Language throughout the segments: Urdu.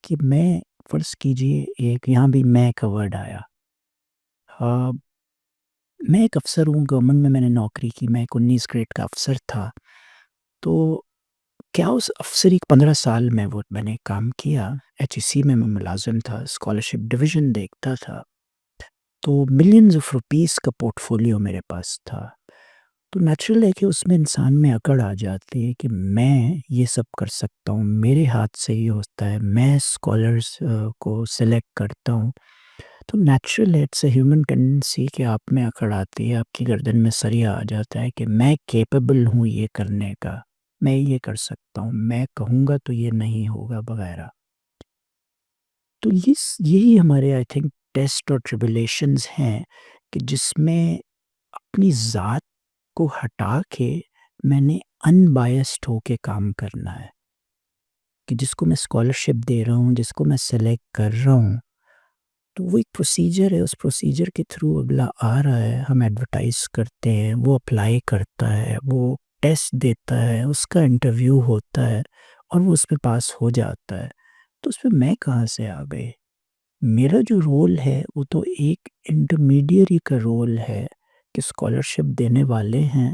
کہ میں فرض کیجئے ایک یہاں بھی میں کا ورڈ آیا۔ میں ایک افسر ہوں، گورنمنٹ میں نے نوکری کی، میں ایک 19 گریڈ کا افسر تھا۔ تو کیا اس افسری 15 سال میں نے کام کیا، ایچ ای سی میں ملازم تھا، اسکالرشپ ڈویژن دیکھتا تھا، تو ملینز آف روپیز کا پورٹ فولیو میرے پاس تھا۔ تو نیچرل ہے کہ اس میں انسان میں اکڑ آ جاتی ہے کہ میں یہ سب کر سکتا ہوں، میرے ہاتھ سے یہ ہوتا ہے، میں اسکالرس کو سلیکٹ کرتا ہوں۔ تو نیچرل ہے، اٹس اے ہیومن ٹینڈنسی کہ آپ میں اکڑ آتی ہے، آپ کی گردن میں سریا آ جاتا ہے کہ میں کیپیبل ہوں یہ کرنے کا، میں یہ کر سکتا ہوں، میں کہوں گا تو یہ نہیں ہوگا وغیرہ۔ تو یہی ہمارے آئی تھنک ٹیسٹ اور ٹریبولیشنز ہیں کہ جس میں اپنی ذات کو ہٹا کے میں نے ان بائسڈ ہو کے کام کرنا ہے، کہ جس کو میں اسکالرشپ دے رہا ہوں، جس کو میں سلیکٹ کر رہا ہوں، تو وہ ایک پروسیجر ہے، اس پروسیجر کے تھرو اگلا آ رہا ہے، ہم ایڈورٹائز کرتے ہیں، وہ اپلائی کرتا ہے، وہ ٹیسٹ دیتا ہے، اس کا انٹرویو ہوتا ہے اور وہ اس پہ پاس ہو جاتا ہے۔ تو اس پہ میں کہاں سے آ گئی؟ میرا جو رول ہے وہ تو ایک انٹرمیڈیری کا رول ہے کہ اسکالرشپ دینے والے ہیں،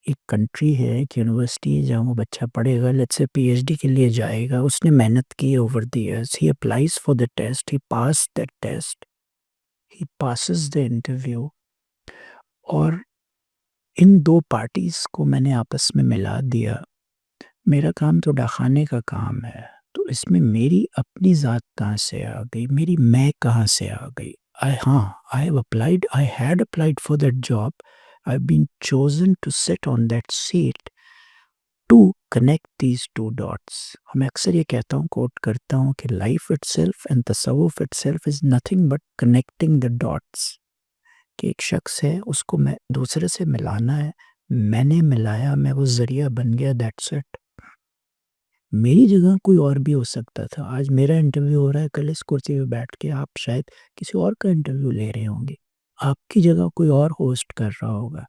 ایک کنٹری ہے، ایک یونیورسٹی ہے جہاں وہ بچہ پڑھے گا، let's say P H D کے لیے جائے گا، اس نے محنت کی over the years, he applies for the test, he pass that test, he passes the interview, اور ان دو پارٹیز کو میں نے آپس میں ملا دیا۔ میرا کام تو ڈاکخانے کا کام ہے، تو اس میں میری اپنی ذات کہاں سے آ گئی، میری میں کہاں سے آ گئی؟ I had applied for that job. I've been chosen to sit on that seat to connect these two dots. میں اکثر یہ کہتا ہوں، کوٹ کرتا ہوں کہ life itself and تصوف itself is nothing but connecting the dots. کہ ایک شخص ہے، اس کو میں دوسرے سے ملانا ہے، میں نے ملایا، میں وہ ذریعہ بن گیا، that's it. میری جگہ کوئی اور بھی ہو سکتا تھا، آج میرا انٹرویو ہو رہا ہے، کل اس کرسی پہ بیٹھ کے آپ شاید کسی اور کا انٹرویو لے رہے ہوں گے، آپ کی جگہ کوئی اور ہوسٹ کر رہا ہوگا،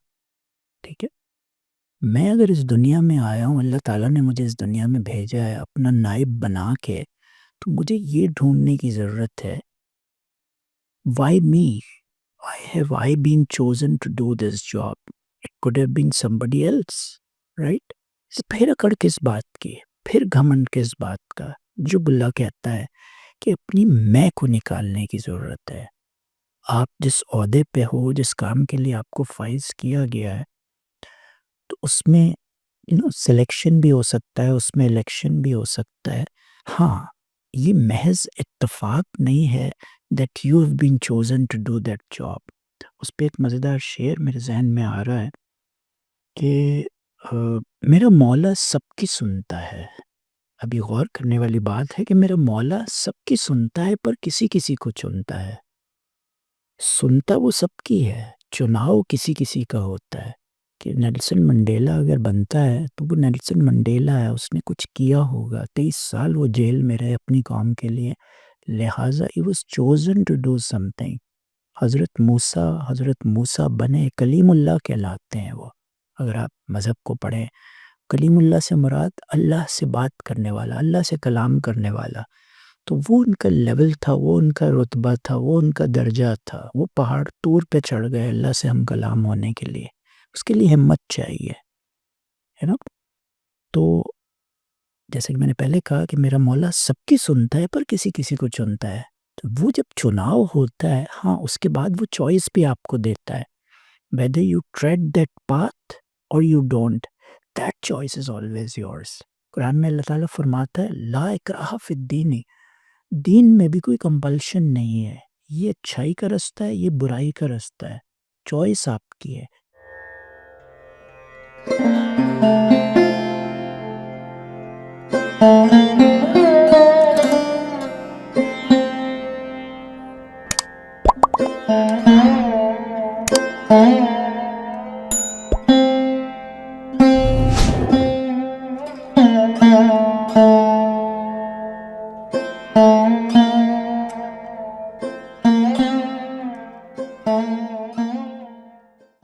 ٹھیک ہے؟ میں اگر اس دنیا میں آیا ہوں، اللہ تعالیٰ نے مجھے اس دنیا میں بھیجا ہے اپنا نائب بنا کے، تو مجھے یہ ڈھونڈنے کی ضرورت ہے why me? Why have I been chosen to do this job? It could have been somebody else, right? پھر اکڑ کس بات کی، پھر گھمنڈ کس بات کا؟ جو اللہ کہتا ہے کہ اپنی میں کو نکالنے کی ضرورت ہے۔ آپ جس عہدے پہ ہو، جس کام کے لیے آپ کو فائز کیا گیا ہے، تو اس میں سلیکشن بھی ہو سکتا ہے، اس میں الیکشن بھی ہو سکتا ہے۔ ہاں، یہ محض اتفاق نہیں ہے that you have been chosen to do that job. اس پہ ایک مزیدار شعر میرے ذہن میں آ رہا ہے کہ میرا مولا سب کی سنتا ہے۔ ابھی غور کرنے والی بات ہے کہ میرا مولا سب کی سنتا ہے پر کسی کسی کو چنتا ہے۔ سنتا وہ سب کی ہے، چناؤ کسی کسی کا ہوتا ہے۔ کہ نیلسن منڈیلا اگر بنتا ہے تو وہ نیلسن منڈیلا ہے، اس نے کچھ کیا ہوگا، 23 سال وہ جیل میں رہے اپنی قوم کے لیے، لہٰذا he was chosen to do something. حضرت موسیٰ بنے کلیم اللہ کہلاتے ہیں وہ، اگر آپ مذہب کو پڑھیں۔ کلیم اللہ سے مراد اللہ سے بات کرنے والا، اللہ سے کلام کرنے والا، تو وہ ان کا لیول تھا، وہ ان کا رتبہ تھا، وہ ان کا درجہ تھا، وہ پہاڑ طور پہ چڑھ گئے اللہ سے ہم کلام ہونے کے لیے، اس کے لیے ہمت چاہیے، ہے نا؟ تو جیسے کہ میں نے پہلے کہا کہ میرا مولا سب کی سنتا ہے پر کسی کسی کو چنتا ہے، تو وہ جب چناؤ ہوتا ہے، ہاں، اس کے بعد وہ چوائس بھی آپ کو دیتا ہے، whether you tread that path or you don't, that choice is always yours. قرآن میں اللہ تعالیٰ فرماتا ہے لا اکراہ فی الدین، دین میں بھی کوئی کمپلشن نہیں ہے، یہ اچھائی کا رستہ ہے، یہ برائی کا رستہ ہے، چوائس آپ کی ہے۔